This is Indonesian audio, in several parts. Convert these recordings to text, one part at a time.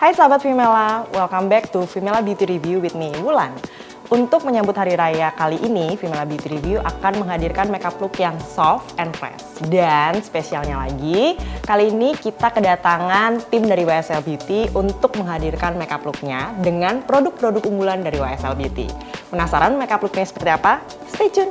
Hai sahabat Vimela, welcome back to Vimela Beauty Review with me, Wulan. Untuk menyambut hari raya kali ini, Vimela Beauty Review akan menghadirkan makeup look yang soft and fresh. Dan spesialnya lagi, kali ini kita kedatangan tim dari YSL Beauty untuk menghadirkan makeup looknya dengan produk-produk unggulan dari YSL Beauty. Penasaran makeup looknya seperti apa? Stay tune!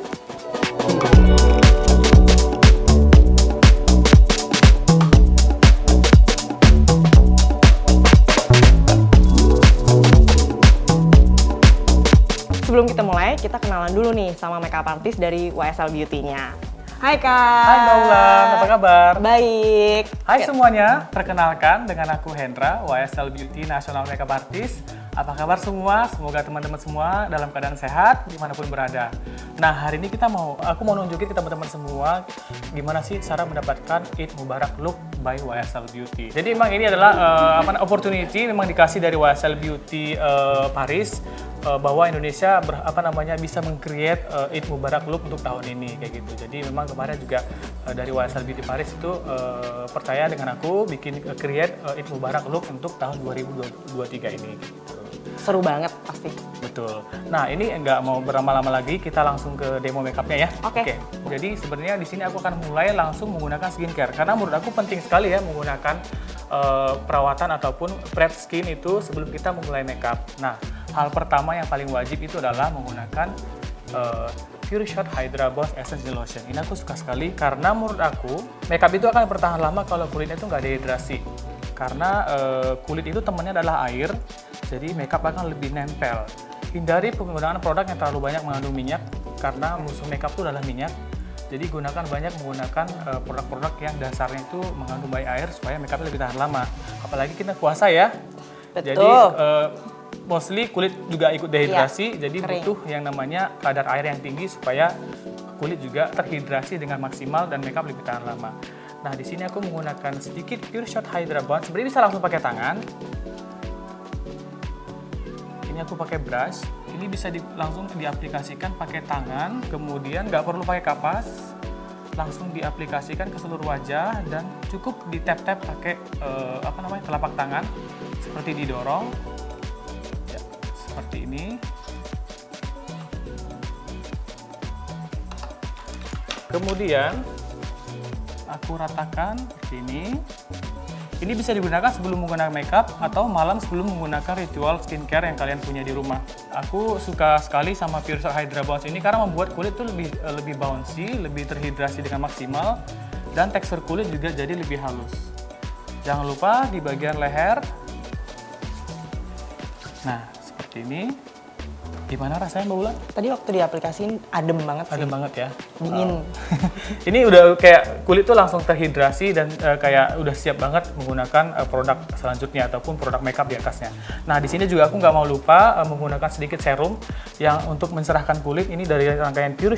Sebelum kita mulai, kita kenalan dulu nih sama makeup artist dari YSL Beauty-nya. Hai Kak! Hai Mbak Ulan, apa kabar? Baik. Hai semuanya, perkenalkan dengan aku Hendra, YSL Beauty National Makeup Artist. Apa kabar semua? Semoga teman-teman semua dalam keadaan sehat dimanapun berada. Nah hari ini aku mau nunjukin ke teman-teman semua gimana sih cara mendapatkan Eid Mubarak look by YSL Beauty. Jadi memang ini adalah opportunity memang dikasih dari YSL Beauty Paris bahwa Indonesia bisa meng-create Eid Mubarak look untuk tahun ini kayak gitu. Jadi memang kemarin juga dari YSL Beauty Paris itu percaya dengan aku bikin create Eid Mubarak look untuk tahun 2023 ini gitu. Seru banget pasti. Betul. Nah, ini nggak mau berlama-lama lagi, kita langsung ke demo makeupnya ya. Oke. Jadi sebenarnya di sini aku akan mulai langsung menggunakan skincare karena menurut aku penting sekali ya menggunakan perawatan ataupun prep skin itu sebelum kita memulai makeup. Nah, hal pertama yang paling wajib itu adalah menggunakan Pure Shot Hydra Boost Essence Lotion. Ini aku suka sekali karena menurut aku makeup itu akan bertahan lama kalau kulitnya itu nggak dehidrasi. Karena kulit itu temannya adalah air, jadi makeup akan lebih nempel. Hindari penggunaan produk yang terlalu banyak mengandung minyak, karena musuh makeup itu adalah minyak. Jadi gunakan banyak menggunakan produk-produk yang dasarnya itu mengandung banyak air supaya makeup lebih tahan lama. Apalagi kita puasa ya. Betul. Jadi mostly kulit juga ikut dehidrasi, jadi kering. butuh yang namanya kadar air yang tinggi supaya kulit juga terhidrasi dengan maksimal dan makeup lebih tahan lama. Nah, di sini aku menggunakan sedikit Pure Shot Hydra Boost. Sebenarnya bisa langsung pakai tangan. Ini aku pakai brush. Ini bisa langsung diaplikasikan pakai tangan. Kemudian nggak perlu pakai kapas. Langsung diaplikasikan ke seluruh wajah dan cukup di tap-tap pakai telapak tangan. Seperti didorong. Ya, seperti ini. Kemudian aku ratakan seperti ini. Ini bisa digunakan sebelum menggunakan makeup atau malam sebelum menggunakan ritual skincare yang kalian punya di rumah. Aku suka sekali sama Pure Shot Hydra Boost ini karena membuat kulit tuh lebih bouncy, lebih terhidrasi dengan maksimal, dan tekstur kulit juga jadi lebih halus. Jangan lupa di bagian leher. Nah, seperti ini. Gimana rasanya Mbak Ulan? Tadi waktu diaplikasiin adem banget sih. Adem banget ya? Dingin. Ini udah kayak kulit tuh langsung terhidrasi dan kayak udah siap banget menggunakan produk selanjutnya ataupun produk makeup di atasnya. Nah, di sini juga aku nggak mau lupa menggunakan sedikit serum yang untuk mencerahkan kulit. Ini dari rangkaian Pure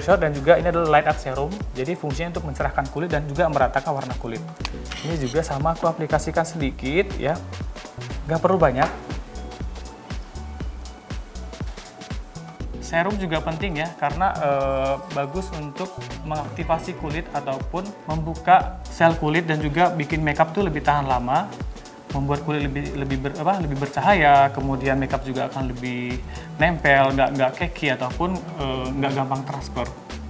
Shot, dan juga ini adalah Light Up Serum. Jadi fungsinya untuk mencerahkan kulit dan juga meratakan warna kulit. Ini juga sama aku aplikasikan sedikit ya, nggak perlu banyak. Serum juga penting ya, karena bagus untuk mengaktifasi kulit ataupun membuka sel kulit dan juga bikin makeup tuh lebih tahan lama, membuat kulit lebih bercahaya, kemudian makeup juga akan lebih nempel, nggak cakey ataupun nggak gampang transfer.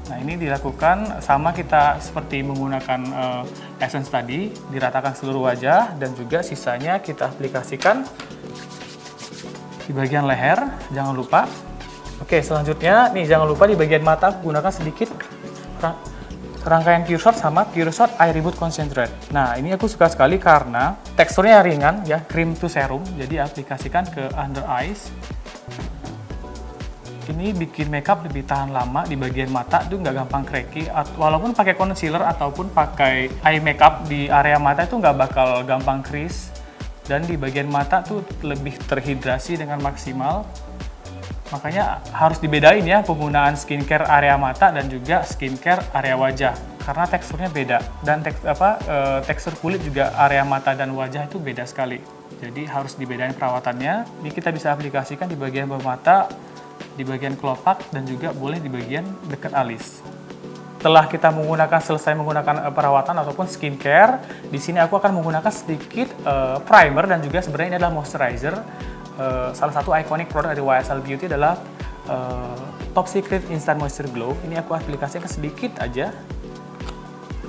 Nah ini dilakukan sama kita seperti menggunakan essence tadi, diratakan seluruh wajah dan juga sisanya kita aplikasikan di bagian leher, jangan lupa. Oke, selanjutnya nih jangan lupa di bagian mata aku gunakan sedikit rangkaian Pure Shot sama Pure Shot Eye Reboot Concentrate. Nah, ini aku suka sekali karena teksturnya ringan ya, cream to serum. Jadi aplikasikan ke under eyes. Ini bikin makeup lebih tahan lama di bagian mata tuh nggak gampang cracky. Walaupun pakai concealer ataupun pakai eye makeup di area mata itu nggak bakal gampang crease. Dan di bagian mata tuh lebih terhidrasi dengan maksimal. Makanya harus dibedain ya penggunaan skincare area mata dan juga skincare area wajah karena teksturnya beda dan tekstur kulit juga area mata dan wajah itu beda sekali. Jadi harus dibedain perawatannya. Ini kita bisa aplikasikan di bagian bawah mata, di bagian kelopak dan juga boleh di bagian dekat alis. setelah kita selesai menggunakan perawatan ataupun skincare, di sini aku akan menggunakan sedikit primer dan juga sebenarnya ini adalah moisturizer. Salah satu iconic produk dari YSL Beauty adalah Top Secret Instant Moisture Glow. Ini aku aplikasikan sedikit aja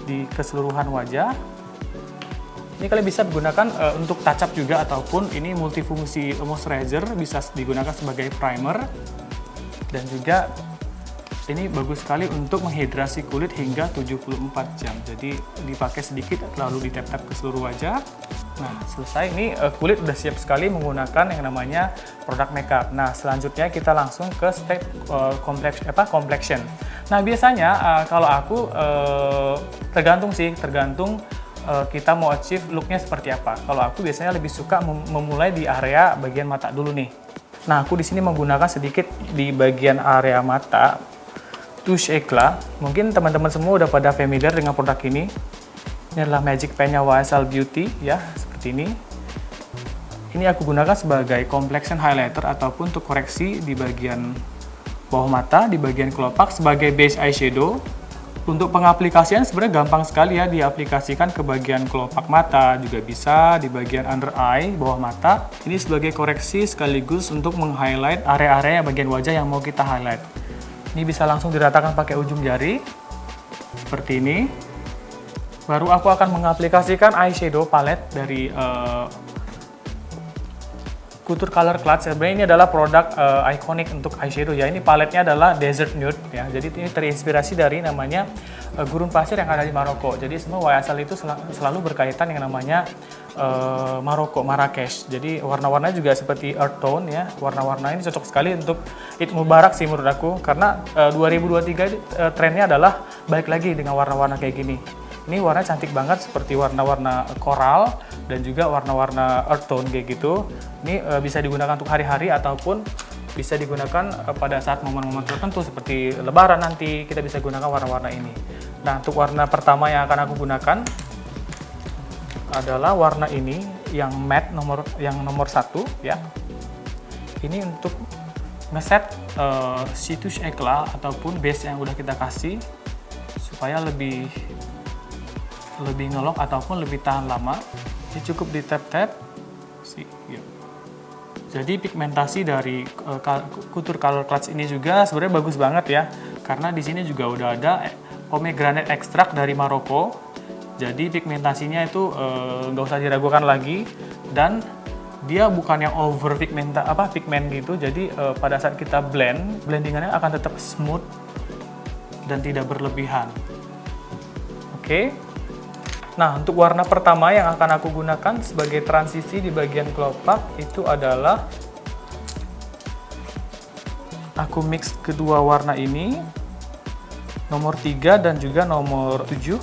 di keseluruhan wajah. Ini kalian bisa gunakan untuk touch up juga ataupun ini multifungsi moisturizer, bisa digunakan sebagai primer dan juga ini bagus sekali untuk menghidrasi kulit hingga 74 jam. Jadi dipakai sedikit lalu ditap-tap ke seluruh wajah. Nah, selesai. Ini kulit udah siap sekali menggunakan yang namanya produk makeup. Nah, selanjutnya kita langsung ke step complexion. Nah, biasanya kalau aku tergantung kita mau achieve looknya seperti apa. Kalau aku biasanya lebih suka memulai di area bagian mata dulu nih. Nah, aku di sini menggunakan sedikit di bagian area mata. Touche Eclat. Mungkin teman-teman semua udah pada familiar dengan produk ini. Ini adalah Magic Pen-nya YSL Beauty ya, seperti ini. Ini aku gunakan sebagai complexion highlighter ataupun untuk koreksi di bagian bawah mata, di bagian kelopak sebagai base eyeshadow. Untuk pengaplikasian sebenarnya gampang sekali ya, diaplikasikan ke bagian kelopak mata, juga bisa di bagian under eye, bawah mata. Ini sebagai koreksi sekaligus untuk meng-highlight area-area bagian wajah yang mau kita highlight. Ini bisa langsung diratakan pakai ujung jari, seperti ini. Baru aku akan mengaplikasikan eyeshadow palette dari Couture Color Clutch. Sebenarnya ini adalah produk iconic untuk eyeshadow ya. Ini paletnya adalah Desert Nude ya. Jadi ini terinspirasi dari namanya gurun pasir yang ada di Maroko. Jadi semua YSL itu selalu berkaitan yang namanya Maroko, Marrakesh. Jadi warna-warnanya juga seperti earth tone ya. Warna-warna ini cocok sekali untuk Eid Mubarak sih menurut aku. Karena 2023 trennya adalah balik lagi dengan warna-warna kayak gini. Ini warna cantik banget seperti warna-warna coral dan juga warna-warna earth tone kayak gitu. Ini bisa digunakan untuk hari-hari ataupun bisa digunakan pada saat momen-momen tertentu seperti lebaran nanti kita bisa gunakan warna-warna ini. Nah, untuk warna pertama yang akan aku gunakan adalah warna ini yang matte nomor 1 ya. Ini untuk ngeset si Touche Eclat ataupun base yang udah kita kasih supaya lebih ngelok ataupun lebih tahan lama. Ini cukup di tap-tap sih. Ya. Jadi pigmentasi dari Couture Color Clutch ini juga sebenarnya bagus banget ya, karena di sini juga udah ada pomegranate extract dari Maroko. Jadi pigmentasinya itu nggak usah diragukan lagi dan dia bukan yang over pigment gitu. Jadi pada saat kita blendingannya akan tetap smooth dan tidak berlebihan. Oke. Nah, untuk warna pertama yang akan aku gunakan sebagai transisi di bagian kelopak itu adalah aku mix kedua warna ini, nomor 3 dan juga nomor 7.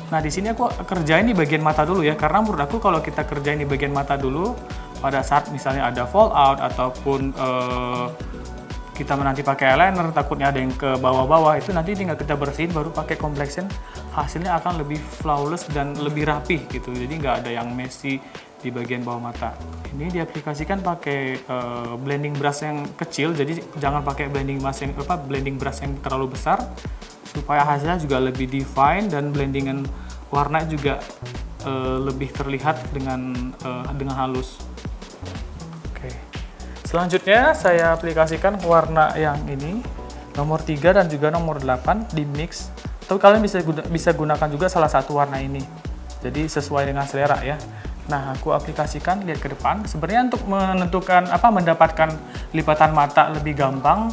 Nah, di sini aku kerjain di bagian mata dulu ya, karena menurut aku kalau kita kerjain di bagian mata dulu, pada saat misalnya ada fallout ataupun kita nanti pakai eyeliner, takutnya ada yang ke bawah-bawah, itu nanti tinggal kita bersihin baru pakai complexion, hasilnya akan lebih flawless dan lebih rapih gitu. Jadi nggak ada yang messy di bagian bawah mata. Ini diaplikasikan pakai blending brush yang kecil, jadi jangan pakai blending brush yang terlalu besar, supaya hasilnya juga lebih define dan blendingan warna juga lebih terlihat dengan halus. Oke. Selanjutnya saya aplikasikan warna yang ini, nomor 3 dan juga nomor 8 di mix. Tapi kalian bisa gunakan juga salah satu warna ini. Jadi sesuai dengan selera ya. Nah, aku aplikasikan, lihat ke depan. Sebenarnya untuk menentukan mendapatkan lipatan mata lebih gampang,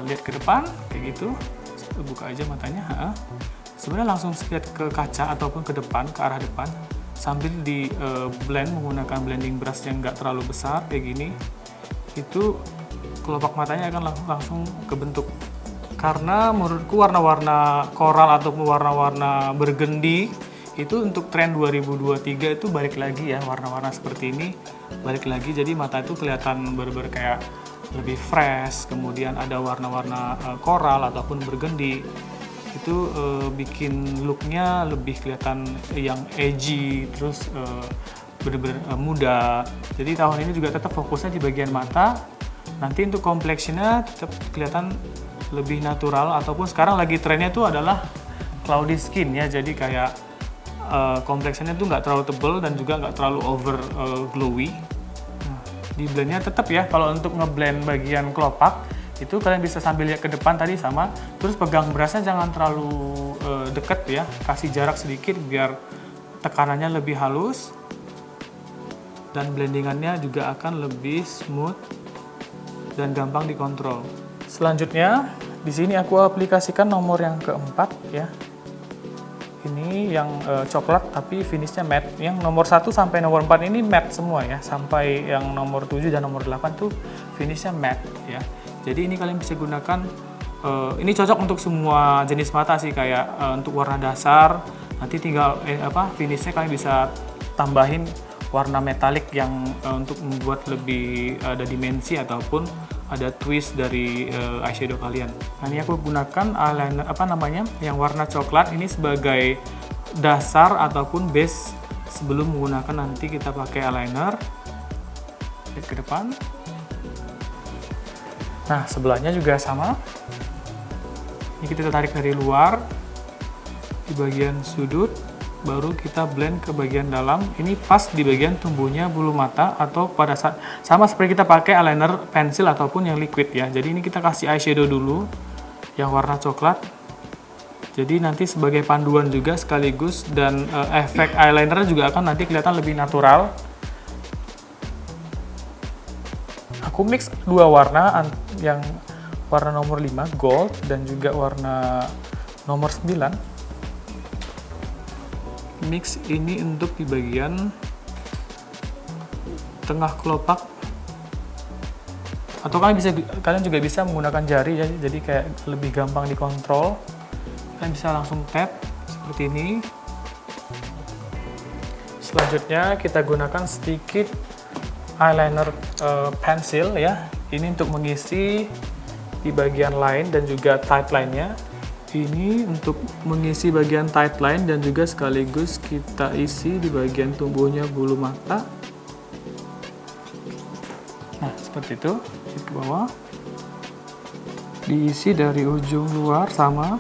lihat ke depan kayak gitu. Buka aja matanya. Sebenarnya langsung lihat ke kaca ataupun ke depan, ke arah depan, sambil di blend menggunakan blending brush yang nggak terlalu besar kayak gini. Itu kelopak matanya akan langsung kebentuk. Karena menurutku warna-warna coral ataupun warna-warna burgundy itu untuk tren 2023 itu balik lagi ya, warna-warna seperti ini balik lagi, jadi mata itu kelihatan bener-bener kayak lebih fresh. Kemudian ada warna-warna coral ataupun burgundy itu bikin looknya lebih kelihatan yang edgy, terus bener-bener muda. Jadi tahun ini juga tetap fokusnya di bagian mata. Nanti untuk complexionnya tetap kelihatan lebih natural, ataupun sekarang lagi trennya itu adalah cloudy skin ya, jadi kayak complexionnya tuh nggak terlalu tebal dan juga nggak terlalu over glowy. Nah, di blendnya tetap ya, kalau untuk ngeblend bagian kelopak itu kalian bisa sambil lihat ke depan tadi sama, terus pegang brushnya jangan terlalu deket ya, kasih jarak sedikit biar tekanannya lebih halus dan blendingannya juga akan lebih smooth dan gampang dikontrol. Selanjutnya di sini aku aplikasikan nomor yang keempat ya. Ini yang coklat tapi finishnya matte. Yang nomor 1 sampai nomor 4 ini matte semua ya. Sampai yang nomor 7 dan nomor 8 tuh finishnya matte ya. Jadi ini kalian bisa gunakan, ini cocok untuk semua jenis mata sih, kayak untuk warna dasar. Nanti tinggal finishnya kalian bisa tambahin warna metalik yang untuk membuat lebih ada dimensi ataupun ada twist dari eyeshadow kalian. Nah, ini aku gunakan eyeliner yang warna coklat ini sebagai dasar ataupun base sebelum menggunakan nanti kita pakai eyeliner. Lihat ke depan. Nah, sebelahnya juga sama. Ini kita tarik dari luar di bagian sudut, baru kita blend ke bagian dalam. Ini pas di bagian tumbuhnya bulu mata, atau pada saat sama seperti kita pakai eyeliner pensil ataupun yang liquid ya. Jadi ini kita kasih eyeshadow dulu yang warna coklat. Jadi nanti sebagai panduan juga sekaligus, dan efek eyeliner juga akan nanti kelihatan lebih natural. Aku mix dua warna, yang warna nomor 5 gold dan juga warna nomor 9. Mix ini untuk di bagian tengah kelopak, atau kalian juga bisa menggunakan jari ya, jadi kayak lebih gampang dikontrol. Kalian bisa langsung tap seperti ini. Selanjutnya kita gunakan sedikit eyeliner pensil ya, ini untuk mengisi di bagian line dan juga tight line-nya. Ini untuk mengisi bagian tight line dan juga sekaligus kita isi di bagian tumbuhnya bulu mata. Nah, seperti itu, ke bawah. Diisi dari ujung luar sama,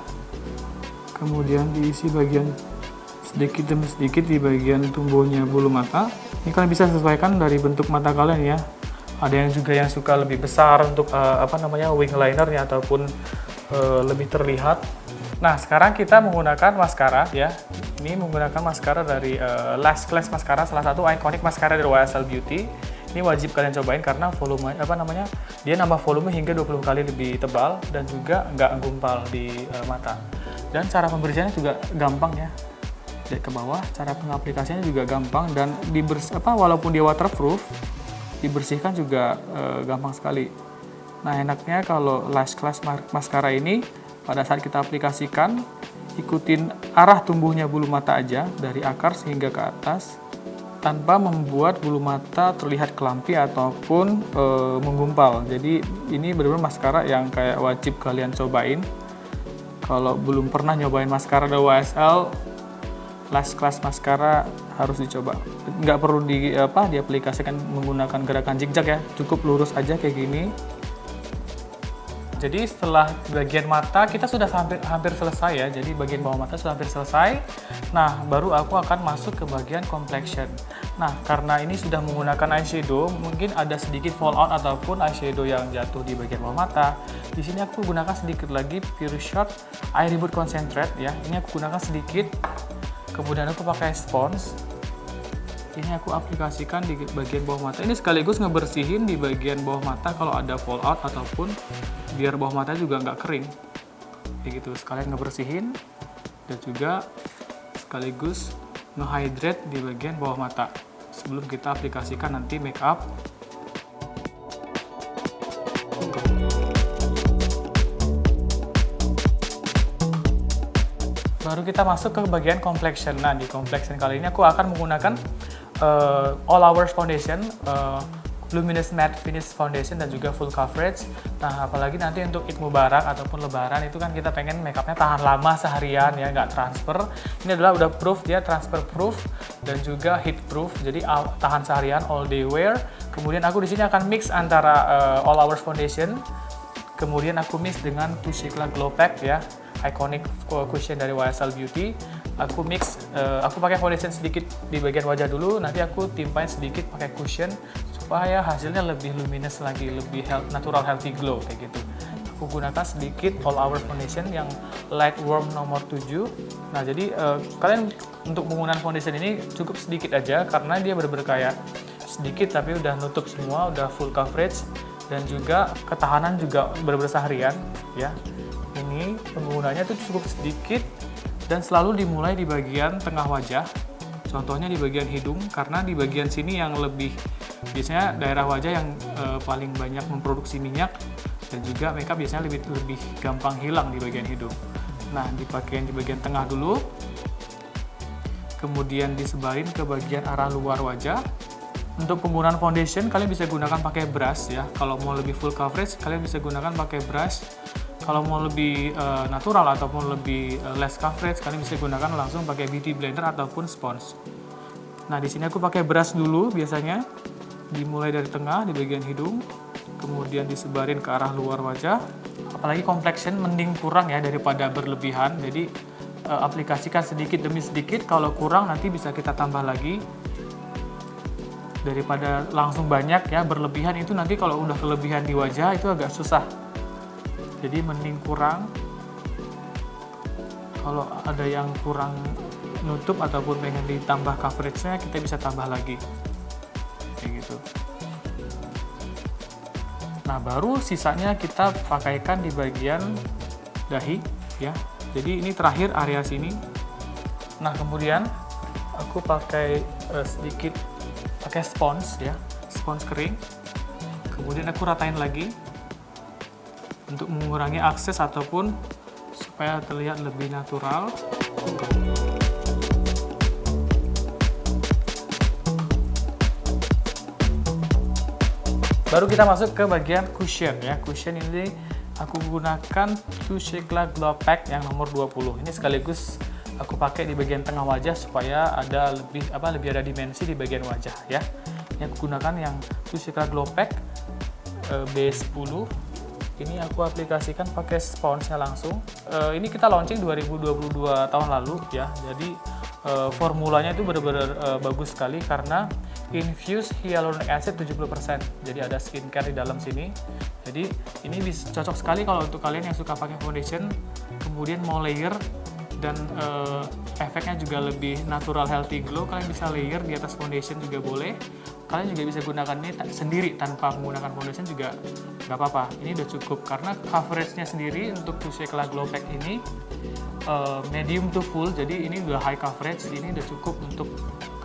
kemudian diisi bagian sedikit demi sedikit di bagian tumbuhnya bulu mata. Ini kalian bisa sesuaikan dari bentuk mata kalian ya. Ada yang juga yang suka lebih besar untuk wing linernya ataupun lebih terlihat. Nah, sekarang kita menggunakan maskara ya. Ini menggunakan maskara dari Lash Clash Mascara, salah satu ikonik maskara dari YSL Beauty. Ini wajib kalian cobain karena volume dia nambah volume hingga 20 kali lebih tebal dan juga nggak gumpal di mata. Dan cara pembersihannya juga gampang ya. Lihat ke bawah, cara pengaplikasiannya juga gampang, dan walaupun dia waterproof, dibersihkan juga gampang sekali. Nah, enaknya kalau Lash Clash Mascara ini pada saat kita aplikasikan, ikutin arah tumbuhnya bulu mata aja dari akar sehingga ke atas, tanpa membuat bulu mata terlihat kelampi ataupun menggumpal. Jadi ini benar-benar maskara yang kayak wajib kalian cobain. Kalau belum pernah nyobain maskara dari YSL, Lash Clash Mascara harus dicoba. Nggak perlu diaplikasikan menggunakan gerakan zigzag ya, cukup lurus aja kayak gini. Jadi setelah bagian mata kita sudah hampir selesai ya, jadi bagian bawah mata sudah hampir selesai. Nah, baru aku akan masuk ke bagian complexion. Nah, karena ini sudah menggunakan eyeshadow, mungkin ada sedikit fallout ataupun eyeshadow yang jatuh di bagian bawah mata. Di sini aku gunakan sedikit lagi Pure Shot Eye Reboot Concentrate ya. Ini aku gunakan sedikit. Kemudian aku pakai spons. Ini aku aplikasikan di bagian bawah mata. Ini sekaligus ngebersihin di bagian bawah mata kalau ada fallout ataupun biar bawah mata juga nggak kering. Kayak gitu, sekalian ngebersihin dan juga sekaligus ngehydrate di bagian bawah mata sebelum kita aplikasikan nanti make up. Baru kita masuk ke bagian complexion. Nah, di complexion kali ini aku akan menggunakan All Hours Foundation, Luminous Matte Finish Foundation dan juga full coverage. Nah, apalagi nanti untuk Eid Mubarak ataupun Lebaran itu kan kita pengen makeupnya tahan lama seharian ya, nggak transfer. Ini adalah udah proof, dia transfer proof dan juga heat proof, jadi tahan seharian, all day wear. Kemudian aku di sini akan mix antara All Hours Foundation Kemudian aku mix dengan Touchekla Glow Pack ya, iconic cushion dari YSL Beauty. Aku mix, aku pakai foundation sedikit di bagian wajah dulu, nanti aku timpain sedikit pakai cushion supaya hasilnya lebih luminous lagi, lebih natural healthy glow kayak gitu. Aku gunakan sedikit all over foundation yang light warm nomor 7. Nah, jadi kalian untuk penggunaan foundation ini cukup sedikit aja karena dia bener-bener kayak sedikit tapi udah nutup semua, udah full coverage dan juga ketahanan juga bener-bener seharian ya. Ini penggunanya tuh cukup sedikit dan selalu dimulai di bagian tengah wajah. Contohnya di bagian hidung karena di bagian sini yang lebih biasanya daerah wajah yang paling banyak memproduksi minyak dan juga makeup biasanya lebih gampang hilang di bagian hidung. Nah, dipakein di bagian tengah dulu. Kemudian disebarin ke bagian arah luar wajah. Untuk penggunaan foundation kalian bisa gunakan pakai brush ya. Kalau mau lebih full coverage kalian bisa gunakan pakai brush. Kalau mau lebih natural ataupun lebih less coverage kalian bisa gunakan langsung pakai beauty blender ataupun sponge. Nah, di sini aku pakai brush dulu biasanya. Dimulai dari tengah di bagian hidung, kemudian disebarin ke arah luar wajah. Apalagi complexion mending kurang ya daripada berlebihan. Jadi aplikasikan sedikit demi sedikit. Kalau kurang nanti bisa kita tambah lagi. Daripada langsung banyak ya, berlebihan itu nanti kalau udah kelebihan di wajah itu agak susah. Jadi mending kurang. Kalau ada yang kurang nutup ataupun pengen ditambah coveragenya, kita bisa tambah lagi. Kayak gitu. Nah, baru sisanya kita pakaikan di bagian dahi ya. Jadi ini terakhir area sini. Nah, kemudian aku pakai sedikit pakai spons ya, spons kering. Kemudian aku ratain lagi untuk mengurangi akses ataupun supaya terlihat lebih natural. Baru kita masuk ke bagian cushion ya. Cushion ini aku gunakan Touchekla Glow Pack yang nomor 20. Ini sekaligus aku pakai di bagian tengah wajah supaya ada lebih ada dimensi di bagian wajah ya. Ini aku gunakan yang Touchekla Glow Pack B10. Ini aku aplikasikan pakai sponsnya langsung. Ini kita launching 2022 tahun lalu ya. Jadi formulanya itu benar-benar bagus sekali karena infused hyaluronic acid 70%. Jadi ada skincare di dalam sini. Jadi ini bisa cocok sekali kalau untuk kalian yang suka pakai foundation, kemudian mau layer dan efeknya juga lebih natural healthy glow. Kalian bisa layer di atas foundation juga boleh. Kalian juga bisa gunakan ini sendiri tanpa menggunakan foundation juga nggak apa-apa. Ini udah cukup karena coveragenya sendiri untuk Touchekla Glow Pack ini medium to full. Jadi ini udah high coverage. Ini udah cukup untuk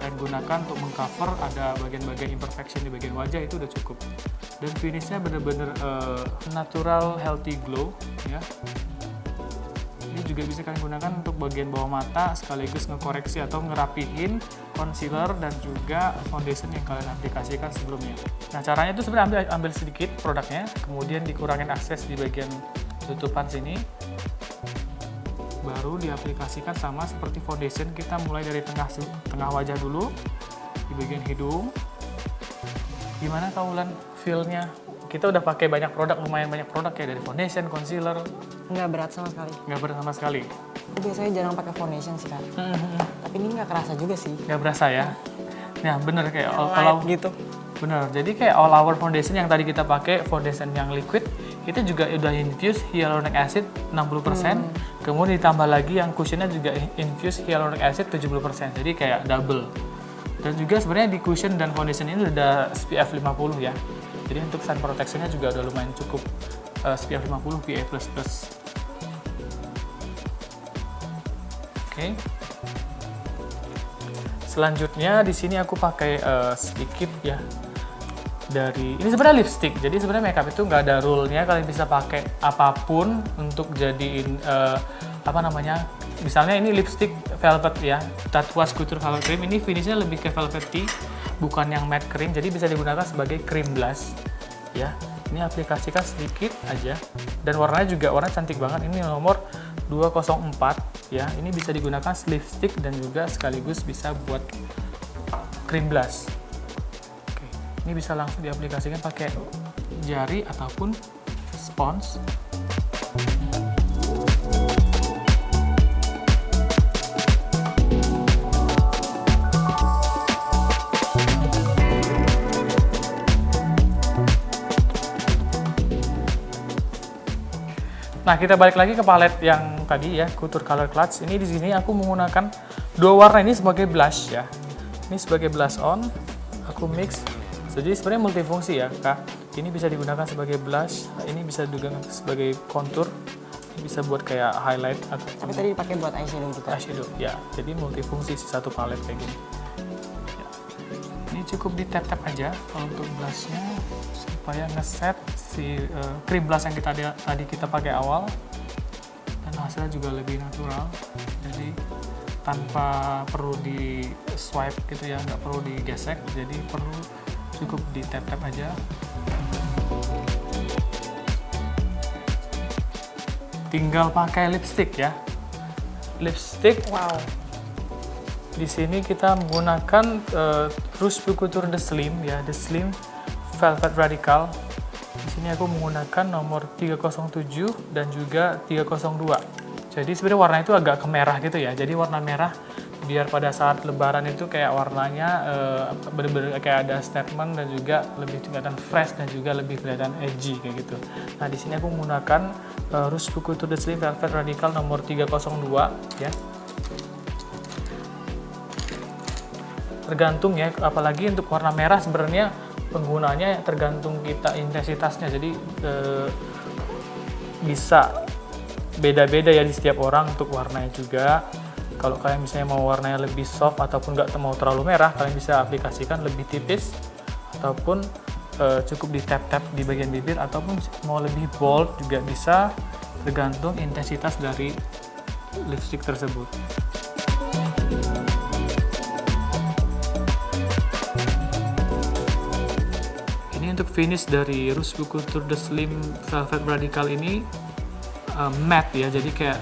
kalian gunakan untuk mengcover ada bagian-bagian imperfection di bagian wajah, itu udah cukup. Dan finishnya bener-bener natural healthy glow ya. Ini juga bisa kalian gunakan untuk bagian bawah mata sekaligus ngekoreksi atau ngerapihin concealer dan juga foundation yang kalian aplikasikan sebelumnya. Nah, caranya itu sebenarnya ambil sedikit produknya, kemudian dikurangin akses di bagian tutupan sini. Baru diaplikasikan sama seperti foundation, kita mulai dari tengah wajah dulu di bagian hidung. Gimana Kaulan feel-nya? Kita udah pakai lumayan banyak produk ya, dari foundation, concealer. Nggak berat sama sekali. Nggak berat sama sekali. Aku biasanya jarang pakai foundation sih kan. Tapi ini nggak kerasa juga sih. Nggak berasa ya? Nah, bener kayak all gitu. Bener, jadi kayak all over foundation yang tadi kita pakai, foundation yang liquid, itu juga udah infused hyaluronic acid 60%, kemudian ditambah lagi yang cushionnya juga infused hyaluronic acid 70%, jadi kayak double. Dan juga sebenarnya di cushion dan foundation ini udah SPF 50 ya, jadi untuk sun protectionnya juga udah lumayan cukup, SPF 50 PA++. Oke. Selanjutnya di sini aku pakai sedikit ya dari ini sebenarnya lipstick. Jadi sebenarnya makeup itu nggak ada rule-nya, kalian bisa pakai apapun untuk jadiin misalnya ini lipstick velvet ya, Tatouage Couture Velvet Cream. Ini finishnya lebih ke velvety, bukan yang matte cream, jadi bisa digunakan sebagai cream blush ya. Ini aplikasikan sedikit aja dan warnanya juga cantik banget. Ini nomor 204 ya. Ini bisa digunakan lipstick dan juga sekaligus bisa buat cream blush. Oke. Ini bisa langsung diaplikasikan pakai jari ataupun spons. Nah, kita balik lagi ke palet yang tadi ya, Couture Color Clutch. Ini di sini aku menggunakan dua warna ini sebagai blush ya. Ini sebagai blush on, aku mix. Jadi sebenarnya multifungsi ya, Kak. Ini bisa digunakan sebagai blush, ini bisa juga sebagai contour, ini bisa buat kayak highlight. Tapi tadi dipakai buat eyeshadow juga. Eyeshadow, ya. Jadi multifungsi si satu palet kayak gini. Ya. Ini cukup di tap-tap aja kalau untuk blushnya, supaya ngeset si cream blush yang tadi kita pakai awal, dan hasilnya juga lebih natural. Jadi tanpa perlu di swipe gitu ya, nggak perlu digesek, jadi perlu cukup di tap-tap aja. Tinggal pakai lipstick ya. Lipstick. Wow. Di sini kita menggunakan Rouge Couture The Slim ya, The Slim Velvet Radical. Di sini aku menggunakan nomor 307 dan juga 302. Jadi sebenarnya warna itu agak kemerah gitu ya. Jadi warna merah biar pada saat lebaran itu kayak warnanya bener-bener kayak ada statement dan juga lebih kelihatan fresh dan juga lebih kelihatan edgy kayak gitu. Nah, di sini aku menggunakan Rouge Couture The Slim Velvet Radical nomor 302 ya. Tergantung ya, apalagi untuk warna merah sebenarnya penggunanya tergantung kita intensitasnya. Jadi bisa beda-beda ya di setiap orang untuk warnanya juga. Kalau kalian misalnya mau warnanya lebih soft ataupun nggak mau terlalu merah, kalian bisa aplikasikan lebih tipis ataupun cukup di tap-tap di bagian bibir, ataupun mau lebih bold juga bisa, tergantung intensitas dari lipstick tersebut. Ini untuk finish dari Rouge Couture The Slim Velvet Radical ini matte ya, jadi kayak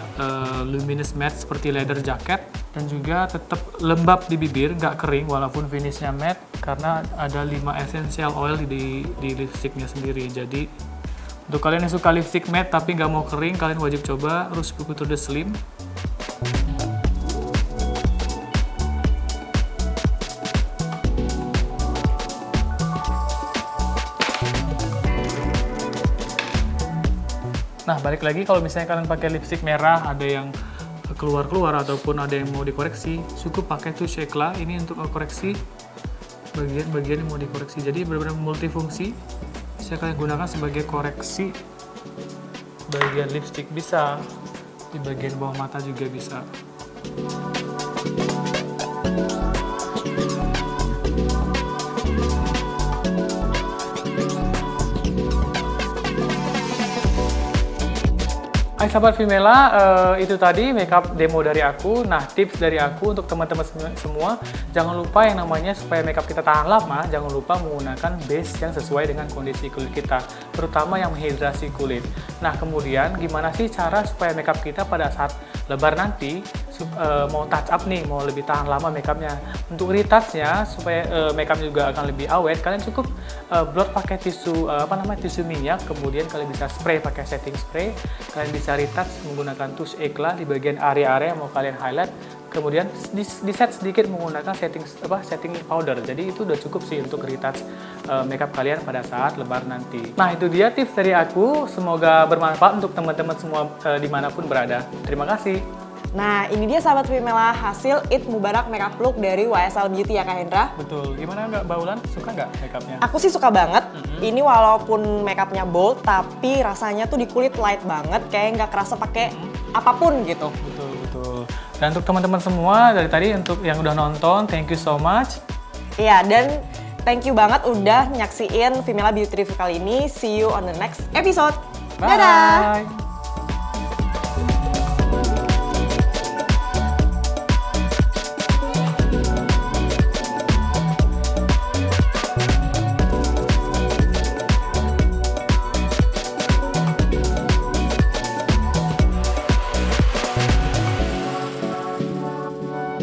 luminous matte seperti leather jacket, dan juga tetap lembab di bibir, nggak kering walaupun finishnya matte, karena ada 5 essential oil di lipsticknya sendiri. Jadi untuk kalian yang suka lipstick matte tapi nggak mau kering, kalian wajib coba Rouge Couture The Slim. Nah, balik lagi kalau misalnya kalian pakai lipstick merah, ada yang keluar-keluar ataupun ada yang mau dikoreksi, cukup pakai Touche Eclat ini untuk koreksi bagian-bagian yang mau dikoreksi. Jadi benar-benar multifungsi. Bisa kalian gunakan sebagai koreksi bagian lipstick, bisa di bagian bawah mata juga bisa. Hai sahabat Vimela, itu tadi makeup demo dari aku. Nah, tips dari aku untuk teman-teman semua, jangan lupa yang namanya supaya makeup kita tahan lama, jangan lupa menggunakan base yang sesuai dengan kondisi kulit kita, terutama yang menghidrasi kulit. Nah, kemudian gimana sih cara supaya makeup kita pada saat lebaran nanti mau touch up nih, mau lebih tahan lama makeupnya. Untuk retouchnya supaya makeup juga akan lebih awet, kalian cukup blot pakai tisu tisu minyak, kemudian kalian bisa spray pakai setting spray. Kalian bisa retouch menggunakan Touche Eclat di bagian area-area yang mau kalian highlight. Kemudian di set sedikit menggunakan setting powder. Jadi itu udah cukup sih untuk retouch makeup kalian pada saat lebaran nanti. Nah, itu dia tips dari aku. Semoga bermanfaat untuk teman-teman semua dimanapun berada. Terima kasih. Nah, ini dia sahabat Vimela, hasil Eid Mubarak makeup look dari YSL Beauty ya Kak Hendra. Betul. Gimana nggak Mbak Ulan? Suka nggak makeupnya? Aku sih suka banget. Ini walaupun makeupnya bold, tapi rasanya tuh di kulit light banget, kayak nggak kerasa pakai apapun gitu. Betul, betul. Dan untuk teman-teman semua dari tadi, untuk yang udah nonton, thank you so much. Iya, dan thank you banget udah nyaksiin Vimela Beauty Review kali ini. See you on the next episode. Bye. Dadah!